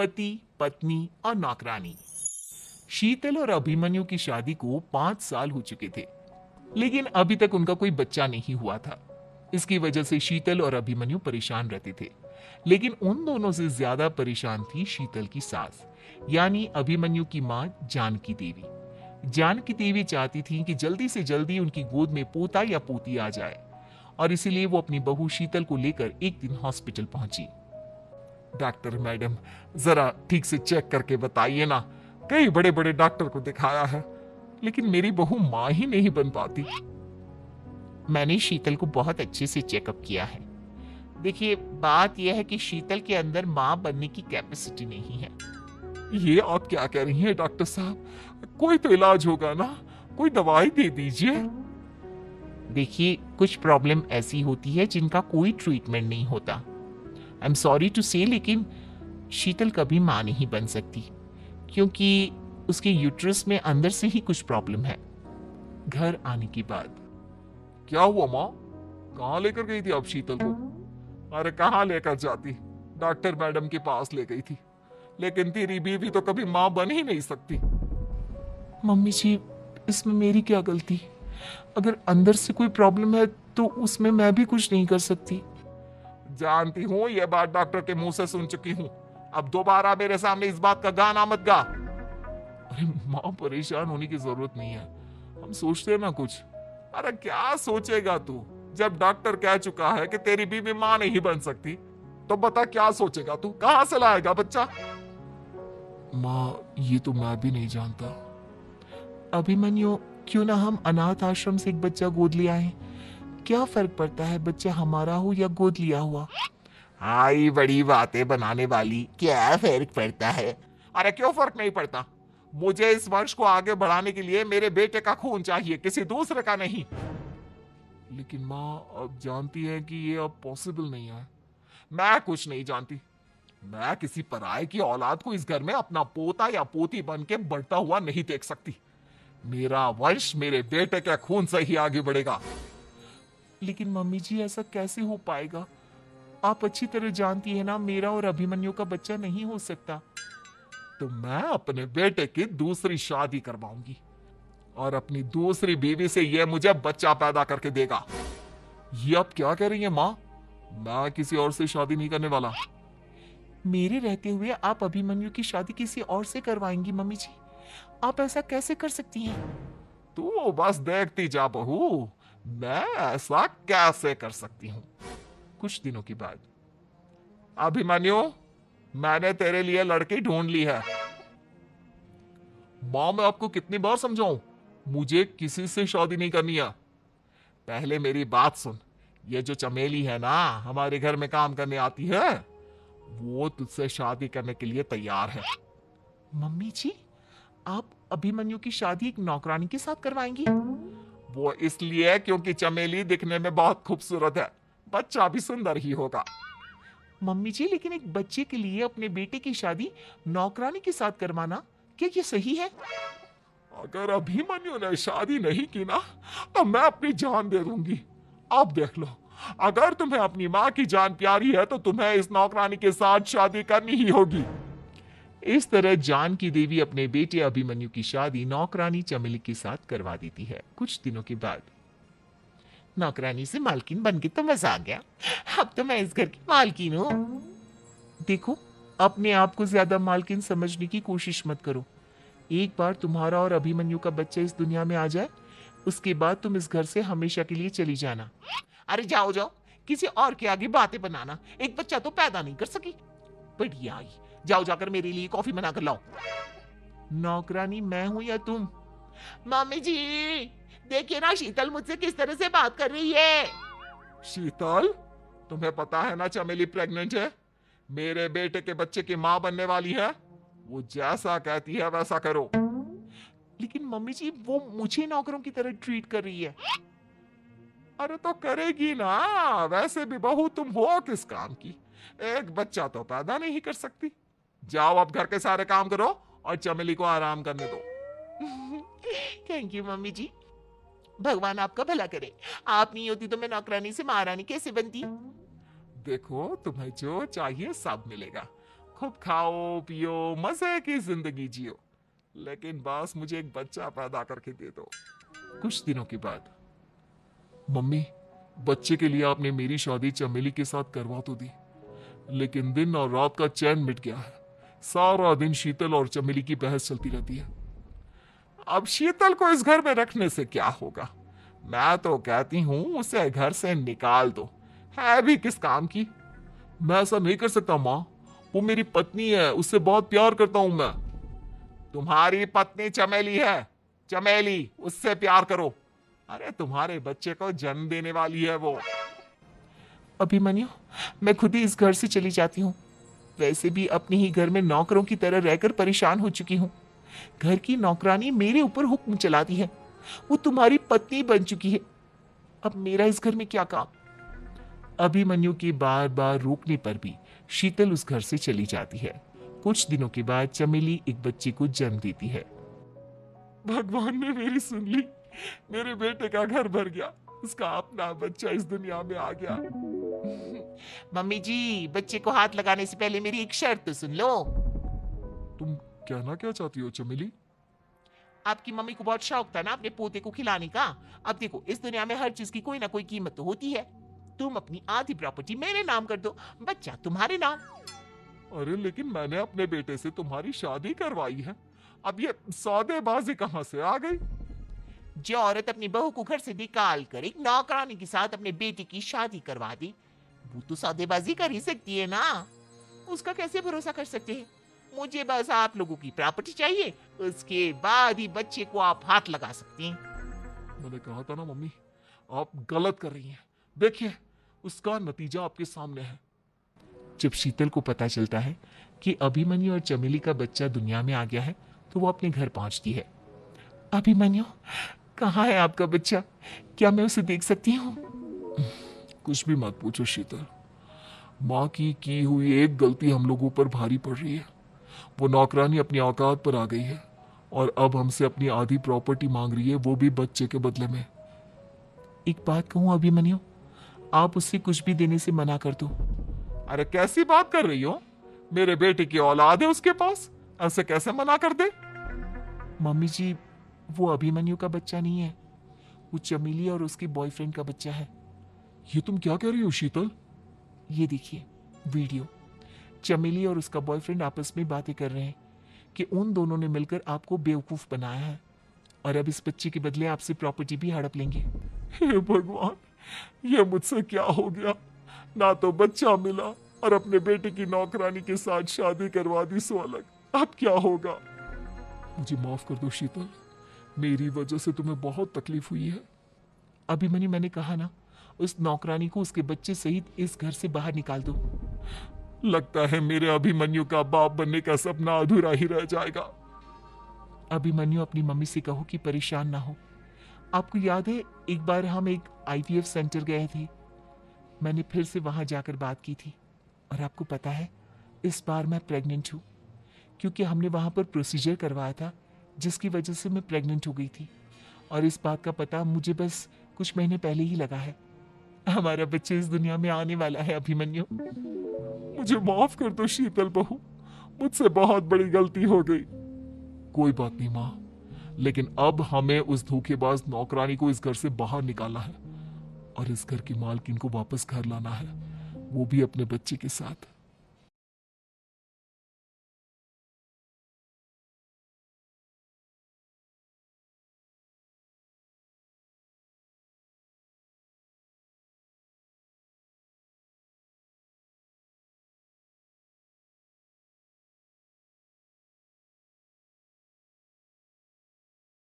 पति, पत्नी और नौकरानी। शीतल और अभिमन्यु की शादी को 5 साल हो चुके थे, लेकिन अभी तक उनका कोई बच्चा नहीं हुआ था। इसकी वजह से शीतल और अभिमन्यु परेशान रहते थे, लेकिन उन दोनों से ज्यादा परेशान थी शीतल की सास, यानी अभिमन्यु की मां जानकी देवी। जानकी देवी चाहती थी कि जल्दी से जल्दी उनकी गोद में पोता या पोती आ जाए, और इसीलिए वो अपनी बहू शीतल को लेकर एक दिन हॉस्पिटल पहुंची। डॉक्टर मैडम, जरा ठीक से चेक करके बताइए ना, कई बड़े बड़े डॉक्टर को दिखाया है, लेकिन मेरी बहू मां ही नहीं बन पाती। मैंने शीतल को बहुत अच्छे से चेकअप किया है। देखिए, बात यह है कि शीतल के अंदर मां बनने की कैपेसिटी नहीं है। ये आप क्या कह रही हैं डॉक्टर साहब? कोई तो इलाज होगा ना, कोई दवाई दे दीजिए। देखिए, कुछ प्रॉब्लम ऐसी होती है जिनका कोई ट्रीटमेंट नहीं होता। आई एम सॉरी टू से, लेकिन शीतल कभी मां नहीं बन सकती, क्योंकि उसके यूट्रस में अंदर से ही कुछ प्रॉब्लम है। घर आने के बाद क्या हुआ माँ? कहाँ लेकर गई थी आप शीतल को? अरे कहाँ लेकर जाती, डॉक्टर मैडम के पास ले गई थी, लेकिन तेरी बीवी तो कभी माँ बन ही नहीं सकती। मम्मी जी, इसमें मेरी क्या गलती? अगर अंदर से कोई प्रॉब्लम है तो उसमें मैं भी कुछ नहीं कर सकती। जानती हूँ, यह बात डॉक्टर के मुंह से सुन चुकी हूँ। अब दोबारा मेरे सामने इस बात का गाना मत गा। अरे माँ, परेशान होने की जरूरत नहीं है, हम सोचते हैं ना कुछ। अरे क्या सोचेगा तू, जब डॉक्टर कह चुका है कि तेरी बीवी मां नहीं बन सकती, तो बता क्या सोचेगा तू? कहां से लाएगा बच्चा? माँ, ये तो मैं भी नहीं जानता। अभिमन्यु, क्यों ना हम अनाथ आश्रम से एक बच्चा गोद लिया है? क्या फर्क पड़ता है बच्चा हमारा हो या गोद लिया हुआ? आई बड़ी बातें बनाने वाली, क्या फर्क पड़ता है? अरे क्यों फर्क नहीं पड़ता? मुझे इस वंश को आगे बढ़ाने के लिए मेरे बेटे का खून चाहिए, किसी दूसरे का नहीं। लेकिन माँ, अब जानती है कि ये अब पॉसिबल नहीं है। मैं कुछ नहीं जानती। मैं किसी पराये की औलाद को इस घर में अपना पोता या पोती बन के बढ़ता हुआ नहीं देख सकती। मेरा वंश मेरे बेटे के खून से ही आगे बढ़ेगा। लेकिन मम्मी जी, ऐसा कैसे हो पाएगा? आप अच्छी तरह जानती है ना, मेरा और अभिमन्यु का बच्चा नहीं हो सकता। तो मैं अपने बेटे की दूसरी शादी करवाऊंगी, और अपनी दूसरी बीवी से यह मुझे बच्चा पैदा करके देगा। ये आप क्या कह रही हैं माँ? मैं किसी और से शादी नहीं करने वाला। मेरे रहते हुए आप अभिमन्यु की शादी किसी और से करवाएंगी मम्मी जी? आप ऐसा कैसे कर सकती हैं? तू बस देखती जा बहू, मैं ऐसा कैसे कर सकती हूँ। कुछ दिनों के बाद, अभिमन्यु, मैंने तेरे लिए लड़की ढूंढ ली है। माँ, मैं आपको कितनी बार समझाऊं, मुझे किसी से शादी नहीं करनी है। पहले मेरी बात सुन। ये जो चमेली है ना, हमारे घर में काम करने आती है, वो तुझसे शादी करने के लिए तैयार है। मम्मी जी, आप अभिमन्यु की शादी एक नौकरानी के साथ करवाएंगी? वो इसलिए क्योंकि चमेली दिखने में बहुत खूबसूरत है, बच्चा भी सुंदर ही होगा। मम्मी जी, लेकिन एक बच्चे के लिए अपने बेटे की शादी नौकरानी के साथ करवाना, क्या ये सही है? अगर अभिमन्यु ने शादी नहीं की ना, तो मैं अपनी जान दे दूंगी। अब देख लो, अगर तुम्हें अपनी माँ की जान प्यारी है तो तुम्हें इस नौकरानी के साथ शादी करनी ही होगी। इस तरह जानकी देवी अपने बेटे अभिमन्यु की शादी नौकरानी चमेली के साथ करवा देती है। कुछ दिनों के बाद, नौकरानी से मालकिन बन के तो मजा आ गया, अब तो मैं इस घर की मालकिन हूँ। देखो, अपने आप को ज्यादा मालकिन समझने की कोशिश मत करो। एक बार तुम्हारा और अभिमन्यु का बच्चा इस दुनिया में आ जाए, उसके बाद तुम इस घर से हमेशा के लिए चली जाना। अरे जाओ जाओ, किसी और के आगे बातें बनाना, एक बच्चा तो पैदा नहीं कर सकी। बढ़िया आई, जाओ जाकर मेरे लिए कॉफी बना कर लाओ। नौकरानी मैं हूं या तुम? मम्मी जी, देखिए ना शीतल मुझसे किस तरह से बात कर रही है। शीतल, तुम्हें पता है ना चमेली प्रेग्नेंट है, मेरे बेटे के बच्चे की मां बनने वाली है। वो जैसा कहती है वैसा करो। लेकिन मम्मी जी, वो मुझे नौकरों की तरह ट्रीट कर रही है। अरे तो करेगी ना, वैसे भी बहू तुम हो किस काम की, एक बच्चा तो पैदा नहीं कर सकती। जाओ अब घर के सारे काम करो और चमेली को आराम करने दो। थैंक यू मम्मी जी, भगवान आपका भला करे। आप नहीं होती तो मैं नौकरानी से महारानी कैसे बनती? देखो, तुम्हें जो चाहिए सब मिलेगा, खूब खाओ पियो, मजे की जिंदगी जियो, लेकिन बस मुझे एक बच्चा पैदा करके दे दो। कुछ दिनों के बाद, मम्मी, बच्चे के लिए आपने मेरी शादी चमेली के साथ करवा तो दी, लेकिन दिन और रात का चैन मिट गया है। सारा दिन शीतल और चमेली की बहस चलती रहती है। अब शीतल को इस घर में रखने से क्या होगा? मैं तो कहती हूं उसे घर से निकाल दो, है भी किस काम की। मैं ऐसा नहीं कर सकता माँ, वो मेरी पत्नी है, उससे बहुत प्यार करता हूं मैं। तुम्हारी पत्नी चमेली है, चमेली, उससे प्यार करो। अरे तुम्हारे बच्चे को जन्म देने वाली है वो। अभिमन्यु, मैं खुद ही इस घर से चली जाती हूँ। वैसे भी अपने ही घर में नौकरों की तरह रहकर परेशान हो चुकी हूँ। घर की नौकरानी मेरे ऊपर हुक्म चलाती है, वो तुम्हारी पत्नी बन चुकी है। अब मेरा इस घर में क्या काम? अभिमन्यु के बार बार रोकने पर भी शीतल उस घर से चली जाती है। कुछ दिनों के बाद चमेली एक बच्चे को जन्म देती है। भगवान ने मेरी सुन ली, मेरे बेटे का घर भर गया, उसका अपना बच्चा इस दुनिया में आ गया। मम्मी जी, बच्चे को हाथ लगाने से पहले मेरी एक शर्त तो सुन लो। तुम कहना क्या चाहती हो चमेली? आपकी मम्मी को बहुत शौक था ना अपने पोते को खिलाने का। अब देखो, इस दुनिया में हर चीज की कोई ना कोई कीमत तो होती है। तुम अपनी आधी प्रॉपर्टी मेरे नाम कर दो, बच्चा तुम्हारे नाम। अरे लेकिन मैंने अपने बेटे से तुम्हारी शादी करवाई है, अब ये सौदेबाजी कहां से आ गई? जो औरत अपनी बहू को घर से निकाल कर एक नौकरानी के साथ अपने बेटे की शादी करवा दी, वो तो सौदेबाजी कर ही सकती है ना। उसका कैसे भरोसा कर सकते हैं? मुझे बस आप लोगों की प्रॉपर्टी चाहिए, उसके बाद ही बच्चे को आप हाथ लगा सकते हैं। मैंने कहा था ना मम्मी, आप गलत कर रही हैं। देखिए, उसका नतीजा आपके सामने है। जब शीतल को पता चलता है कि अभिमन्यु और चमेली का बच्चा दुनिया में आ गया है, तो वो अपने घर पहुंचती है। अभिमन्यु, कहाँ है आपका बच्चा? क्या मैं उसे देख सकती हूँ? कुछ भी मत पूछो शीतल, माँ की हुई एक गलती हम लोगों पर भारी पड़ रही है। वो नौकरानी अपनी औकात पर आ गई है और अब हमसे अपनी आधी प्रॉपर्टी मांग रही है, वो भी बच्चे के बदले में। एक बात कहूँ अभिमन्यु, आप उससे कुछ भी देने से मना कर दो। अरे कैसी बात कर रही हो? मेरे बेटे की औलाद है उसके पास, ऐसे कैसे मना कर दे? मम्मी जी, वो अभिमन्यु का बच्चा नहीं है, वो चमेली और उसके बॉयफ्रेंड का बच्चा है। ये तुम क्या कह रही हो शीतल? ये देखिए वीडियो, चमेली और उसका बॉयफ्रेंड आपस में बातें कर रहे हैं कि उन दोनों ने मिलकर आपको बेवकूफ बनाया है और अब इस बच्चे के बदले आपसे प्रॉपर्टी भी हड़प लेंगे। हे भगवान, ये मुझसे क्या हो गया? ना तो बच्चा मिला और अपने बेटे की नौकरानी के साथ शादी करवा दी सो अलग। अब क्या होगा? मुझे माफ कर दो शीतल, मेरी वजह से तुम्हें बहुत तकलीफ हुई है। अभिमन्यु, मैंने कहा ना, उस नौकरानी को उसके बच्चे सहित इस घर से बाहर निकाल दो। लगता है मेरे अभिमन्यु का बाप बनने का सपना अधूरा ही रह जाएगा। अभिमन्यु, अपनी मम्मी से कहो कि परेशान ना हो। आपको याद है एक बार हम एक IVF सेंटर गए थे, मैंने फिर से वहां जाकर बात की थी और आपको पता है इस बार मैं प्रेग्नेंट हूँ, क्योंकि हमने वहां पर प्रोसीजर करवाया था जिसकी वजह से मैं प्रेग्नेंट हो गई थी और इस बात का पता मुझे बस कुछ महीने पहले ही लगा है। हमारा बच्चा इस दुनिया में आने वाला है अभिमन्यु। मुझे माफ कर दो शीतल बहू, मुझसे बहुत बड़ी गलती हो गई। कोई बात नहीं माँ, लेकिन अब हमें उस धोखेबाज नौकरानी को इस घर से बाहर निकालना है और इस घर की मालकिन को वापस घर लाना है, वो भी अपने बच्चे के साथ।